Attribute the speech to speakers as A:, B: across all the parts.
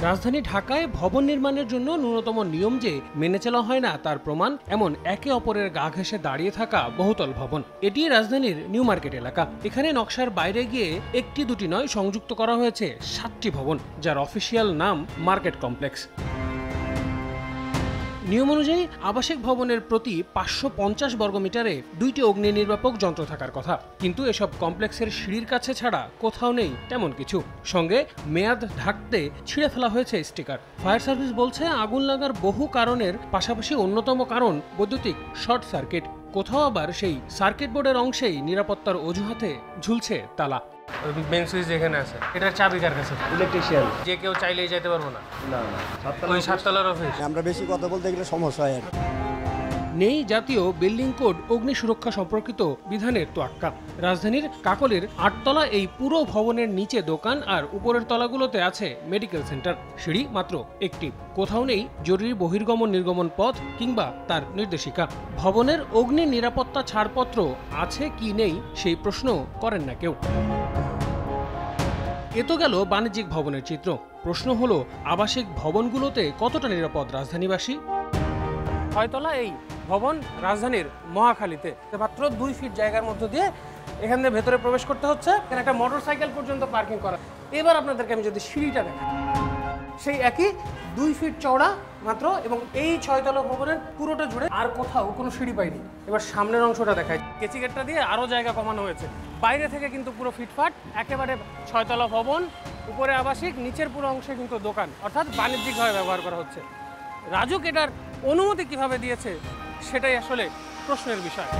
A: রাজধানী ঢাকায় ভবন নির্মাণের জন্য ন্যূনতম নিয়ম যে মেনে চলা হয় না তার প্রমাণ এমন একে অপরের গা ঘেঁষে দাঁড়িয়ে থাকা বহুতল ভবন। এটি রাজধানীর নিউ মার্কেট এলাকা। এখানে নকশার বাইরে গিয়ে একটি দুটি নয়, সংযুক্ত করা হয়েছে 7টি ভবন, যার অফিসিয়াল নাম মার্কেট কমপ্লেক্স। নিয়ম অনুযায়ী আবাসিক ভবনের প্রতি 550 বর্গমিটারে 2টি অগ্নি নির্বাপক যন্ত্র থাকার কথা, কিন্তু এসব কমপ্লেক্সের সিঁড়ির কাছে ছাড়া কোথাও নেই তেমন কিছু। সঙ্গে মেয়াদ ঢাকতে ছিঁড়ে ফেলা হয়েছে স্টিকার। ফায়ার সার্ভিস বলছে আগুন লাগার বহু কারণের পাশাপাশি অন্যতম কারণ বৈদ্যুতিক শর্ট সার্কিট। কোথাও আবার সেই সার্কিট বোর্ডের অংশেই নিরাপত্তার অজুহাতে ঝুলছে তালা। মেন সুইচ যেখানে আছে, এটার চাবি কার কাছে? ইলেকট্রিশিয়ান। যে কেউ চাইলেই যেতে পারবো না? না, ওই 7 তলার অফিস। আমরা বেশি কথা বলতে গেলে সমস্যা হয়। নেই জাতীয় বিল্ডিং কোড অগ্নি সুরক্ষা সম্পর্কিত বিধানের তোয়াক্কা। রাজধানীর কাকলের 8 তলা এই পুরো ভবনের নিচে দোকান আর উপরের তলাগুলোতে আছে মেডিকেল সেন্টার। সিঁড়ি মাত্র একটি। কোথাও নেই জরুরি বহির্গমন নির্গমন পথ কিংবা তার নির্দেশিকা। ভবনের অগ্নি নিরাপত্তা ছাড়পত্র আছে কি নেই সেই প্রশ্ন করেন না কেউ। এ তো গেল বাণিজ্যিক ভবনের চিত্র। প্রশ্ন হলো, আবাসিক ভবনগুলোতে কতটা নিরাপদ রাজধানীবাসী? 6 তলা এই ভবন রাজধানীর মহাখালীতে, মাত্র 2 ফিট জায়গার মধ্য দিয়ে এখান থেকে ভেতরে প্রবেশ করতে হচ্ছে। এখানে একটা মোটরসাইকেল পর্যন্ত পার্কিং করা। এবার আপনাদেরকে আমি যদি সিঁড়িটা দেখাই, সেই একই 2 ফিট চওড়া মাত্র, এবং এই 6 তলা ভবনের পুরোটা জুড়ে আর কোথাও কোনো সিঁড়ি পাইনি। এবার সামনের অংশটা দেখায়, কেচি গেটটা দিয়ে আরও জায়গা কমানো হয়েছে। বাইরে থেকে কিন্তু পুরো ফিটফাট, একেবারে 6 তলা ভবন, উপরে আবাসিক, নিচের পুরো অংশে কিন্তু দোকান, অর্থাৎ বাণিজ্যিকভাবে ব্যবহার করা হচ্ছে। রাজুক এটার অনুমতি কিভাবে দিয়েছে সেটাই আসলে প্রশ্নের বিষয়।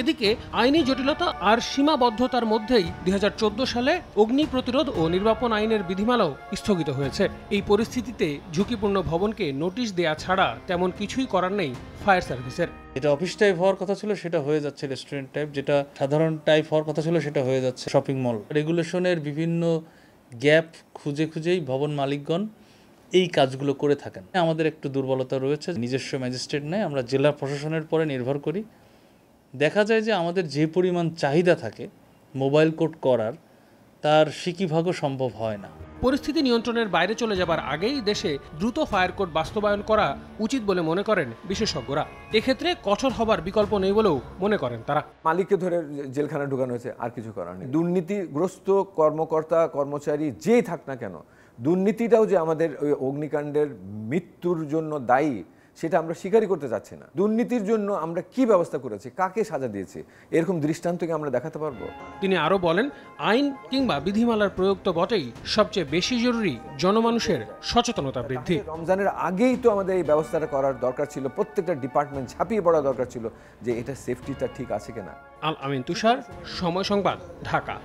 A: এদিকে আইনি জটিলতা আর সীমাবদ্ধতার মধ্যেই 2014 সালে অগ্নি প্রতিরোধ ও নির্বাপন আইনের বিধিমালাও স্থগিত হয়েছে। এই পরিস্থিতিতে ঝুঁকিপূর্ণ ভবনকে নোটিশ দেয়া ছাড়া তেমন কিছুই করার নেই ফায়ার সার্ভিসের।
B: যেটা অফিস টাইপ হওয়ার কথা ছিল সেটা হয়ে যাচ্ছে রেস্টুরেন্ট টাইপ, যেটা সাধারণ টাইপ হওয়ার কথা ছিল সেটা হয়ে যাচ্ছে শপিং মল। রেগুলেশনের বিভিন্ন গ্যাপ খুঁজেই ভবন মালিকগণ এই কাজগুলো করে থাকেন। আমাদের একটু দুর্বলতা রয়েছে, নিজস্ব ম্যাজিস্ট্রেট নেই, আমরা জেলা প্রশাসনের পরে নির্ভর করি। দেখা যায় যে আমাদের যে পরিমাণ চাহিদা থাকে মোবাইল কোড করার, তার সিকিভাগও সম্ভব হয় না।
A: পরিস্থিতি নিয়ন্ত্রণের বাইরে চলে যাবার আগেই দেশে দ্রুত ফায়ার কোড বাস্তবায়ন করা উচিত বলে মনে করেন বিশেষজ্ঞরা। এক্ষেত্রে কঠোর হবার বিকল্প নেই বলেও মনে করেন তারা।
C: মালিককে ধরে জেলখানা ঢুকানো হয়েছে, আর কিছু করার নেই। দুর্নীতিগ্রস্ত কর্মকর্তা কর্মচারী যেই থাক না কেন, দুর্নীতিটাও যে আমাদের ওই অগ্নিকাণ্ডের মৃত্যুর জন্য দায়ী সেটা আমরা স্বীকারই করতে চাচ্ছি না। দুর্নীতির জন্য আমরা কি ব্যবস্থা করেছি, কাকে সাজা দিয়েছি, এরকম দৃষ্টান্তকে আমরা দেখাতে পারবো।
A: তিনি আরও বলেন, আইন কিংবা বিধিমালার প্রয়োগ তো বটেই, সবচেয়ে বেশি জরুরি জনমানুষের সচেতনতা বৃদ্ধি।
C: রমজানের আগেই তো আমাদের এই ব্যবস্থাটা করার দরকার ছিল, প্রত্যেকটা ডিপার্টমেন্ট ঝাঁপিয়ে পড়া দরকার ছিল যে এটা সেফটিটা ঠিক আছে কিনা।
A: আল আমিন তুষার, সময় সংবাদ, ঢাকা।